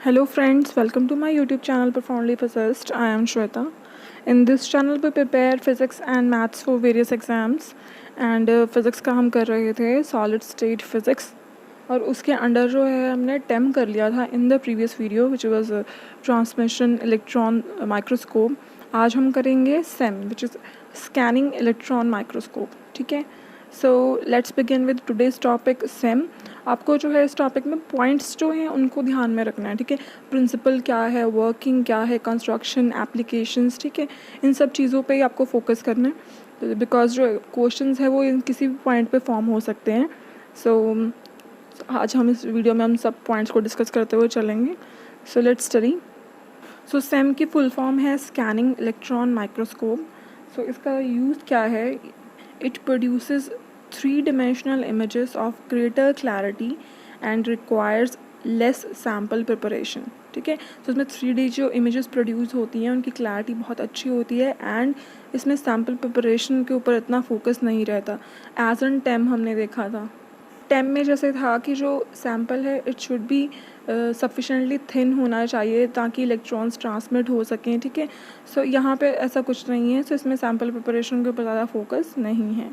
Hello friends, welcome to my YouTube channel Profoundly Physicist. I am Shweta. In this channel we prepare physics and maths for various exams and physics का हम कर रहे थे solid state physics और उसके under जो है हमने टेम कर लिया था in the previous video which was transmission electron microscope. आज हम करेंगे SEM which is scanning electron microscope. ठीक है, so let's begin with today's topic SEM. आपको जो है इस टॉपिक में पॉइंट्स जो हैं उनको ध्यान में रखना है. ठीक है, प्रिंसिपल क्या है, वर्किंग क्या है, कंस्ट्रक्शन, एप्लीकेशंस, ठीक है, इन सब चीज़ों पे ही आपको फोकस करना है बिकॉज जो क्वेश्चंस है वो इन किसी भी पॉइंट पे फॉर्म हो सकते हैं. सो आज हम इस वीडियो में हम सब पॉइंट्स को डिस्कस करते हुए चलेंगे. So let's study. So same की फुल फॉर्म है स्कैनिंग इलेक्ट्रॉन माइक्रोस्कोप. सो इसका यूज़ क्या है? It produces 3-dimensional images of greater clarity and requires less sample preparation. ठीक है, तो इसमें 3D जो इमेजेस प्रोड्यूस होती हैं उनकी क्लैरिटी बहुत अच्छी होती है एंड इसमें सैम्पल प्रिपरेशन के ऊपर इतना फोकस नहीं रहता एज एन टेम हमने देखा था. टेम में जैसे था कि जो सैम्पल है it should be sufficiently thin होना चाहिए ताकि इलेक्ट्रॉन्स ट्रांसमिट हो सकें. ठीक है, सो यहाँ पे ऐसा कुछ नहीं है. सो इसमें सैम्पल प्रिपरेशन के ऊपर ज़्यादा फोकस नहीं है.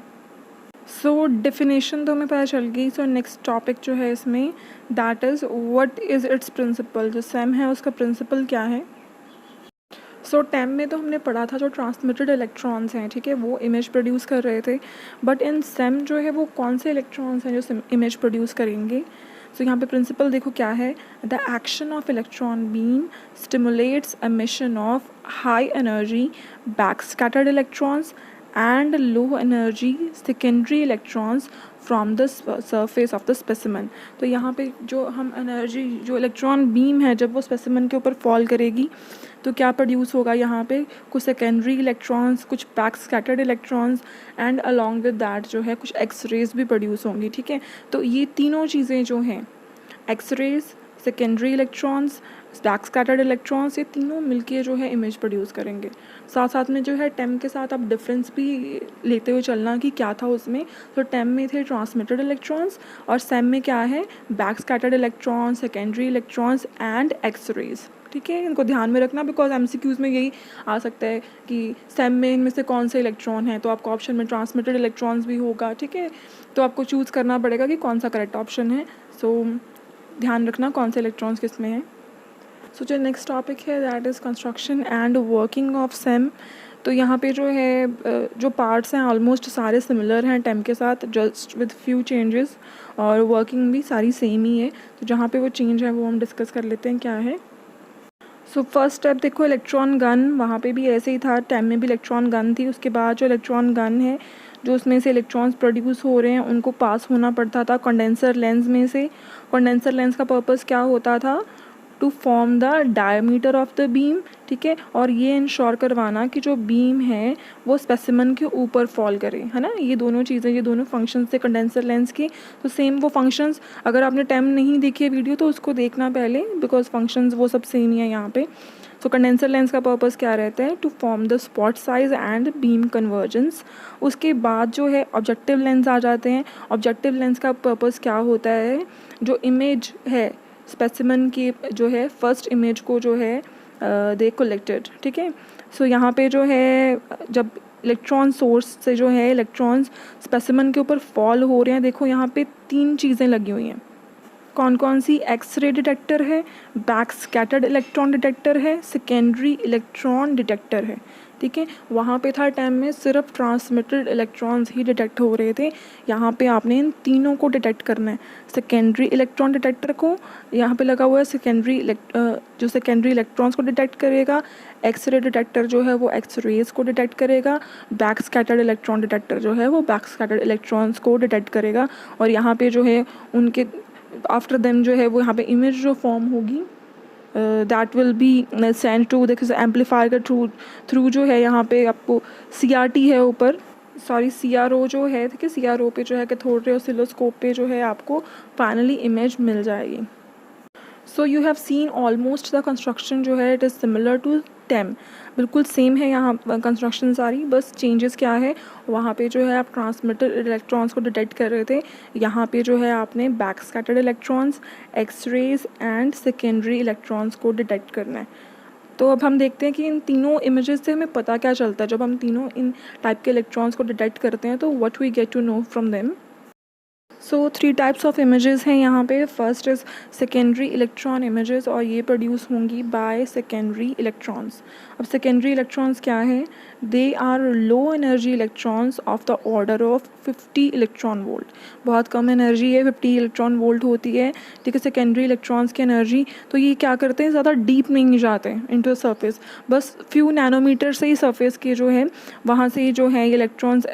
सो डेफिनेशन तो हमें पता चल गई. सो नेक्स्ट टॉपिक जो है इसमें that is what is its principle. जो सेम है उसका प्रिंसिपल क्या है? सो टेम में तो हमने पढ़ा था जो ट्रांसमिटेड इलेक्ट्रॉन्स हैं, ठीक है, वो इमेज प्रोड्यूस कर रहे थे. बट इन सेम जो है वो कौन से इलेक्ट्रॉन्स हैं जो इमेज प्रोड्यूस करेंगे? सो यहाँ पे प्रिंसिपल देखो क्या है. The action of electron beam stimulates emission of high energy back scattered electrons and low energy secondary electrons from the surface of the specimen. तो यहाँ पे जो हम एनर्जी जो इलेक्ट्रॉन बीम है जब वो स्पेसिमन के ऊपर फॉल करेगी तो क्या प्रोड्यूस होगा? यहाँ पे कुछ सेकेंडरी इलेक्ट्रॉन्स, कुछ back scattered electrons and along with that जो है कुछ एक्स रेज भी प्रोड्यूस होंगी. ठीक है, तो ये तीनों चीज़ें जो हैं X-rays, secondary electrons, back scattered electrons, ये तीनों मिलके जो है इमेज प्रोड्यूस करेंगे. साथ साथ में जो है टेम के साथ आप डिफरेंस भी लेते हुए चलना कि क्या था उसमें. तो टेम में थे ट्रांसमिटेड इलेक्ट्रॉन्स और सेम में क्या है? Back scattered electrons, secondary electrons and X-rays. ठीक है, इनको ध्यान में रखना बिकॉज MCQs में यही आ सकता है कि सेम में इनमें से कौन से इलेक्ट्रॉन है. तो आपको ऑप्शन में ट्रांसमिटेड इलेक्ट्रॉन्स भी होगा. ठीक है, तो आपको चूज़ करना पड़ेगा कि कौन सा करेक्ट ऑप्शन है. सो ध्यान रखना कौन से इलेक्ट्रॉन्स किस में हैं. सो जो नेक्स्ट टॉपिक है that is construction and working of same. तो यहाँ पे जो है जो पार्ट्स हैं ऑलमोस्ट सारे सिमिलर हैं टेम के साथ जस्ट विद फ्यू चेंजेस और वर्किंग भी सारी सेम ही है. तो जहाँ पे वो चेंज है वो हम डिस्कस कर लेते हैं क्या है. सो फर्स्ट स्टेप देखो इलेक्ट्रॉन गन. वहाँ पे भी ऐसे ही था, टेम में भी इलेक्ट्रॉन गन थी. उसके बाद जो इलेक्ट्रॉन गन है जो उसमें से इलेक्ट्रॉन्स प्रोड्यूस हो रहे हैं उनको पास होना पड़ता था कंडेंसर लेंस में से. कंडेंसर लेंस का पर्पस क्या होता था? To form the diameter of the beam. ठीक है, और ये इंश्योर करवाना कि जो बीम है वो स्पेसिमन के ऊपर फॉल करे, है ना. ये दोनों चीज़ें, ये दोनों फंक्शंस थे कंडेंसर लेंस की. तो सेम वो फंक्शंस अगर आपने टेम नहीं देखी है वीडियो तो उसको देखना पहले बिकॉज फंक्शंस वो सब सेम ही है यहाँ पे. सो कंडेंसर लेंस का पर्पस क्या रहता है? To form the spot size and beam convergence. उसके बाद जो है ऑब्जेक्टिव लेंस आ जाते हैं. ऑब्जेक्टिव लेंस का पर्पस क्या होता है? जो इमेज है स्पेसिमन की जो है फर्स्ट इमेज को जो है दे कलेक्टेड. ठीक है, सो यहाँ पे जो है जब इलेक्ट्रॉन सोर्स से जो है इलेक्ट्रॉन्स स्पेसिमन के ऊपर फॉल हो रहे हैं, देखो यहाँ पे 3 चीज़ें लगी हुई हैं. कौन कौन सी? एक्स रे डिटेक्टर है, बैक स्कैटर्ड इलेक्ट्रॉन डिटेक्टर है, सेकेंडरी इलेक्ट्रॉन डिटेक्टर है. ठीक है, वहाँ पे था टाइम में सिर्फ ट्रांसमिटेड इलेक्ट्रॉन्स ही डिटेक्ट हो रहे थे. यहाँ पे आपने इन तीनों को डिटेक्ट करना है. सेकेंडरी इलेक्ट्रॉन डिटेक्टर को यहाँ पे लगा हुआ है जो सेकेंडरी इलेक्ट्रॉन्स को डिटेक्ट करेगा. एक्स रे डिटेक्टर जो है वो एक्स रेज को डिटेक्ट करेगा. बैक स्कैटर्ड इलेक्ट्रॉन डिटेक्टर जो है वो बैक स्कैटर्ड इलेक्ट्रॉन्स को डिटेक्ट करेगा. और यहाँ पे जो है उनके आफ्टर देम जो है वो यहाँ पे इमेज जो फॉर्म होगी that will be send to देखो एम्पलीफायर के थ्रू जो है यहाँ पे आपको CRT है ऊपर, सॉरी CRO जो है, ठीक है, CRO पे जो है कैथोड रे ऑसिलोस्कोप पे जो है आपको फाइनली इमेज मिल जाएगी. So you have seen almost the construction जो है it is similar to TEM, बिल्कुल सेम है यहाँ कंस्ट्रक्शन सारी, बस चेंजेस क्या है, वहाँ पे जो है आप ट्रांसमिटर इलेक्ट्रॉन्स को डिटेक्ट कर रहे थे, यहाँ पे जो है आपने back scattered electrons, X-rays and secondary electrons को डिटेक्ट करना है। तो अब हम देखते हैं कि इन तीनों इमेजेस से हमें पता क्या चलता है जब हम तीनों इन टाइप के इलेक्ट्रॉन्स को डिटेक्ट करते हैं, तो what we get to know from them. So 3 types of images हैं यहाँ पे। First is secondary electron images, और ये प्रोड्यूस होंगी बाय सेकेंडरी इलेक्ट्रॉन्स। अब सेकेंडरी इलेक्ट्रॉन्स क्या है, they are low energy electrons of the order of 50 electron volt. बहुत कम एनर्जी है, 50 इलेक्ट्रॉन वोल्ट होती है, ठीक है, सेकेंडरी इलेक्ट्रॉन्स की एनर्जी। तो ये क्या करते हैं, ज़्यादा डीप नहीं जाते हैं इनटू द सरफेस, बस फ्यू नैनोमीटर से ही सरफेस के जो है वहाँ से जो है ये इलेक्ट्रॉन्स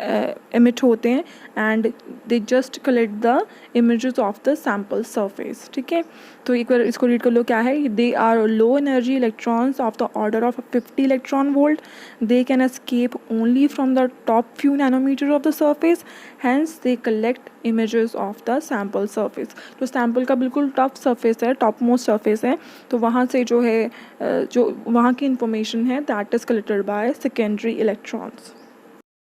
एमिट होते हैं and they just collect the images of the sample surface, ठीक है। तो एक बार इसको रीड कर लो, क्या है, they are low energy electrons of the order of 50 electron volt, they can escape only from the top few nanometer of the surface, hence they collect images of the sample surface। तो sample का बिल्कुल top surface है, top most surface है, तो वहाँ से जो है जो वहाँ की इंफॉर्मेशन है that is collected by secondary electrons.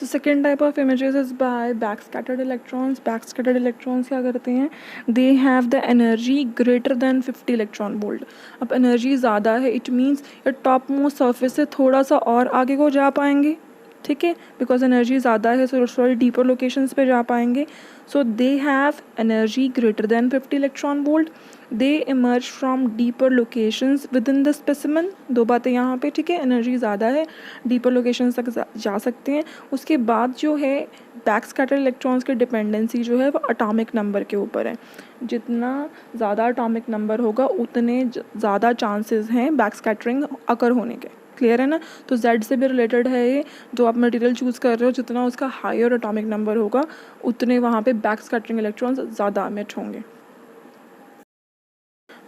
तो second type of images is by back scattered electrons. Back scattered electrons क्या करते हैं, they have the energy greater than 50 electron volt. अब एनर्जी ज़्यादा है, इट मीन्स ये टॉप मोस्ट सरफेस से थोड़ा सा और आगे को जा पाएंगे, ठीक है, बिकॉज एनर्जी ज़्यादा है, सो थोड़ी डीपर लोकेशंस पे जा पाएंगे। So they have energy greater than 50 electron volt, they emerge from deeper locations within the specimen. दो बातें यहाँ पे, ठीक है, एनर्जी ज़्यादा है, डीपर लोकेशंस तक जा सकते हैं। उसके बाद जो है बैक स्कैटर इलेक्ट्रॉन्स की डिपेंडेंसी जो है वो एटॉमिक नंबर के ऊपर है। जितना ज़्यादा एटॉमिक नंबर होगा उतने ज़्यादा चांसेस हैं बैक स्कैटरिंग अकर होने के। क्लियर है ना। तो Z से भी रिलेटेड है ये, जो आप मटेरियल चूज़ कर रहे हो जितना उसका हायर एटॉमिक नंबर होगा उतने वहाँ पे बैक स्कैटरिंग इलेक्ट्रॉन्स ज़्यादा एमिट होंगे।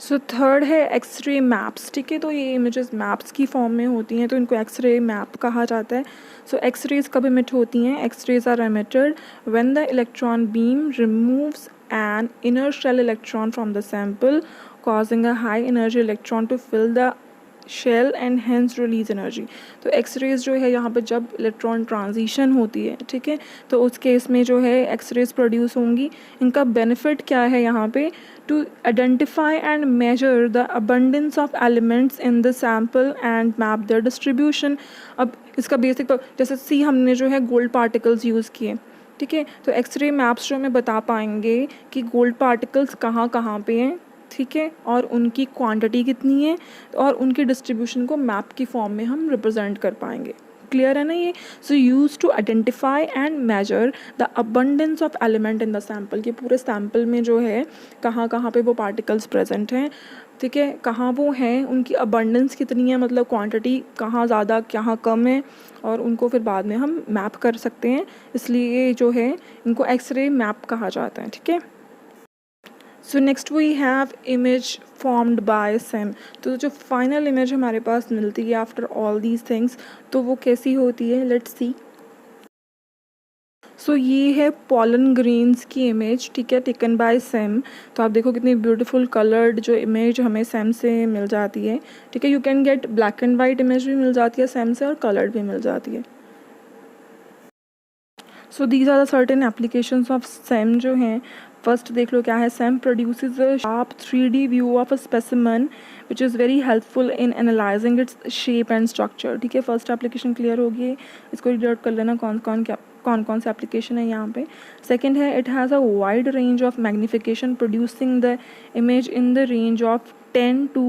सो थर्ड है एक्सरे मैप्स, ठीक है। तो ये इमेजेस मैप्स की फॉर्म में होती हैं तो इनको एक्सरे मैप कहा जाता है। सो एक्सरेज कब एमिट होती हैं, X-rays are emitted when the electron beam removes an inner shell electron from the sample causing a high energy electron to fill the shell and hence release energy. तो X-rays जो है यहाँ पे जब electron transition होती है, ठीक है, तो उस केस में जो है एक्सरेज प्रोड्यूस होंगी। इनका बेनिफिट क्या है यहाँ पे, to identify and measure the abundance of elements in the sample and map the distribution. अब इसका बेसिक जैसे सी हमने जो है गोल्ड पार्टिकल्स यूज़ किए, ठीक है, तो एक्सरे मैप्स जो हमें बता पाएंगे कि गोल्ड पार्टिकल्स कहाँ कहाँ पे हैं, ठीक है, और उनकी क्वांटिटी कितनी है और उनकी डिस्ट्रीब्यूशन को मैप की फॉर्म में हम रिप्रेजेंट कर पाएंगे। क्लियर है ना ये। So use to identify and measure the abundance of element in the sample, कि पूरे सैम्पल में जो है कहाँ कहाँ पे वो पार्टिकल्स प्रेजेंट हैं, ठीक है, कहाँ वो हैं, उनकी अबंडेंस कितनी है, मतलब क्वांटिटी कहाँ ज़्यादा कहाँ कम है, और उनको फिर बाद में हम मैप कर सकते हैं। इसलिए जो है इनको एक्सरे मैप कहा जाता है, ठीक है। So next we have image formed by SEM. तो जो फाइनल इमेज हमारे पास मिलती है आफ्टर ऑल दीज थिंग्स, तो वो कैसी होती है, लेट्स सी। सो ये है पॉलन ग्रेन्स की इमेज, ठीक है, टेकन बाय सेम। तो आप देखो कितनी ब्यूटीफुल कलर्ड जो इमेज हमें सेम से मिल जाती है, ठीक है। You can get black and white image भी मिल जाती है सेम से और कलर्ड भी मिल जाती है। So these are the certain applications of SEM जो हैं। फर्स्ट देख लो क्या है, SEM produces a sharp 3D view of a specimen which is very helpful in analysing its shape and structure, ठीक है। फर्स्ट एप्लीकेशन क्लियर होगी, इसको रीड आउट कर लेना कौन कौन से एप्लीकेशन है यहाँ पे। सेकेंड है, it has a wide range of magnification producing the image in the range of 10 to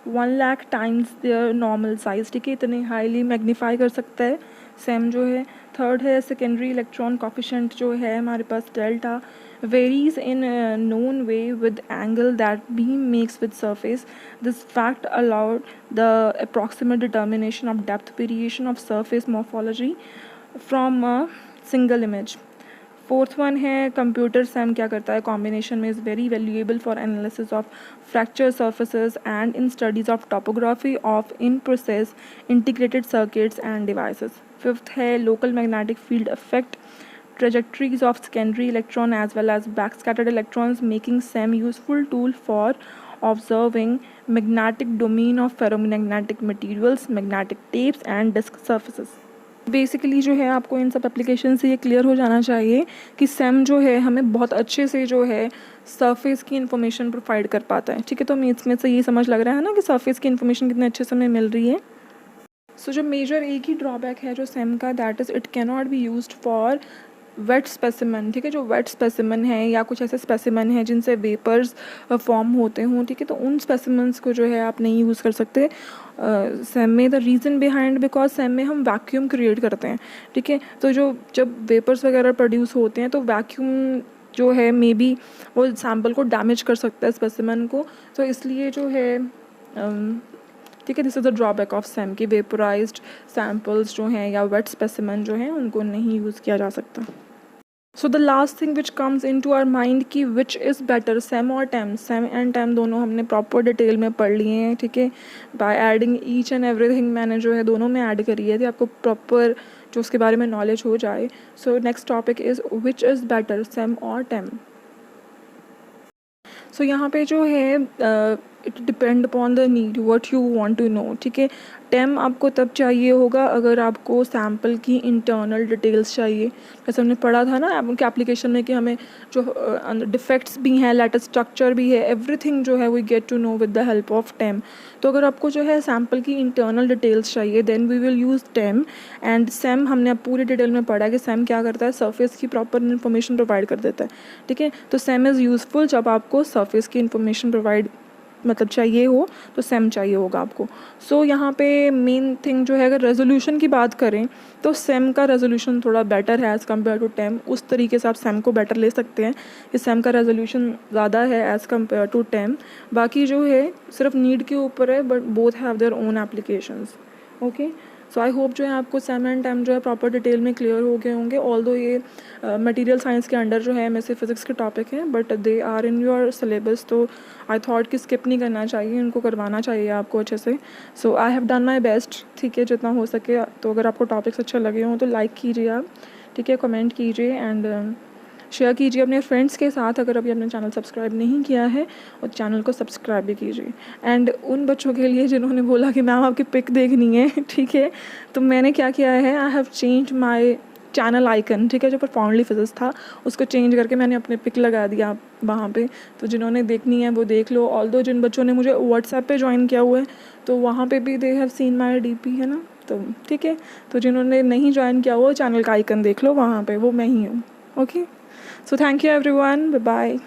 1 lakh times there normal size, ठीक है, इतने हाईली मैग्नीफाई कर सकता है सेम जो है। थर्ड है, सेकेंडरी इलेक्ट्रॉन कॉफिशेंट जो है हमारे पास delta varies in a known way with angle that beam makes with surface. This fact allowed the approximate determination of depth variation of surface morphology from a single image. Fourth one है computer SEM क्या करता है combination में, is very valuable for analysis of fracture surfaces and in studies of topography of in process integrated circuits and devices. Fifth है local magnetic field effect trajectories of secondary electron as well as backscattered electrons, making SEM useful tool for observing magnetic domain of ferromagnetic materials, magnetic tapes and disk surfaces. Basically जो है आपको इन सब application से ये clear हो जाना चाहिए कि सेम जो है हमें बहुत अच्छे से जो है सरफेस की इन्फॉर्मेशन प्रोवाइड कर पाता है। ठीक है, तो इसमें से ये समझ लग रहा है ना कि सरफेस की इन्फॉर्मेशन कितने अच्छे से हमें मिल रही है। सो जो मेजर एक ही ड्रॉबैक है जो सेम का, that is it can not be used for wait specimen. ठीक है, जो वेट स्पेसिमन है या कुछ ऐसे स्पेसिमन है जिनसे वेपर्स फॉर्म होते हों, ठीक है, तो उन स्पेसिमन्स को जो है आप नहीं यूज़ कर सकते सेम में। The reason behind, because same में हम वैक्यूम क्रिएट करते हैं। ठीक है, तो जब वेपर्स वगैरह प्रोड्यूस होते हैं तो वैक्यूम जो है मे बी वो सैम्पल को डैमेज कर सकता है स्पेसिमन को, तो इसलिए जो है ठीक है, this is the drawback of same कि वेपराइज्ड सैम्पल्स जो हैं या वेट स्पेसिमन जो हैं उनको नहीं यूज़ किया जा सकता। So the last thing which comes into our mind कि विच इज़ बेटर, सेम और टेम। सेम एंड टेम दोनों हमने प्रॉपर डिटेल में पढ़ लिए हैं। ठीक है, by adding each and everything मैंने जो है दोनों में ऐड करी है थी, आपको प्रॉपर जो उसके बारे में नॉलेज हो जाए। So next topic is which is better, SEM और टेम। सो यहाँ पे जो है it depend upon the need what you want to know. ठीक है, टेम आपको तब चाहिए होगा अगर आपको सैम्पल की इंटरनल डिटेल्स चाहिए, जैसे हमने पढ़ा था ना उनके एप्लीकेशन में कि हमें जो डिफेक्ट्स भी हैं, लेटेस्ट स्ट्रक्चर भी है, एवरीथिंग जो है we get to know with the help of TEM. तो अगर आपको जो है सैम्पल की इंटरनल डिटेल्स चाहिए then we will use TEM. And same हमने अब पूरी डिटेल में पढ़ा कि सेम क्या करता है, सरफेस की प्रॉपर इन्फॉर्मेशन प्रोवाइड कर देता है। ठीक है, तो सेम इज़ यूज़फुल जब आपको सरफेस की इन्फॉर्मेशन प्रोवाइड मतलब चाहिए हो तो सेम चाहिए होगा आपको। सो यहाँ पे मेन थिंग जो है, अगर रेजोल्यूशन की बात करें तो सेम का रेजोल्यूशन थोड़ा बेटर है एज़ कम्पेयर टू टेम। उस तरीके से आप सेम को बेटर ले सकते हैं कि सेम का रेजोल्यूशन ज़्यादा है एज़ कम्पेयर टू टेम। बाकी जो है सिर्फ नीड के ऊपर है, but both have their own applications. Okay, so I hope जो है आपको सेम एंड टेम जो है प्रॉपर डिटेल में क्लियर हो गए होंगे। ऑल्दो ये मटेरियल साइंस के अंडर जो है में से फिज़िक्स के टॉपिक हैं, but they are in your syllabus, तो आई थॉट कि स्किप नहीं करना चाहिए, इनको करवाना चाहिए आपको अच्छे से। So I have done my best. ठीक है, जितना हो सके। तो अगर आपको टॉपिक्स अच्छे लगे हों तो लाइक कीजिए आप, ठीक है, कमेंट कीजिए एंड शेयर कीजिए अपने फ्रेंड्स के साथ। अगर अभी आपने चैनल सब्सक्राइब नहीं किया है और चैनल को सब्सक्राइब भी कीजिए। एंड उन बच्चों के लिए जिन्होंने बोला कि मैम आपकी पिक देखनी है, ठीक है, तो मैंने क्या किया है, I have change my channel icon. ठीक है, जो प्रोफाउंडली फिजिक्स था उसको चेंज करके मैंने अपने पिक लगा दिया वहाँ पे, तो जिन्होंने देखनी है वो देख लो। ऑल्दो जिन बच्चों ने मुझे व्हाट्सएप पे ज्वाइन किया हुआ है तो वहाँ पे भी they have seen my DP, है ना। तो ठीक है, तो जिन्होंने नहीं ज्वाइन किया हुआ चैनल का आइकन देख लो, वहाँ पे वो मैं ही हूँ। Okay, so thank you everyone, bye bye।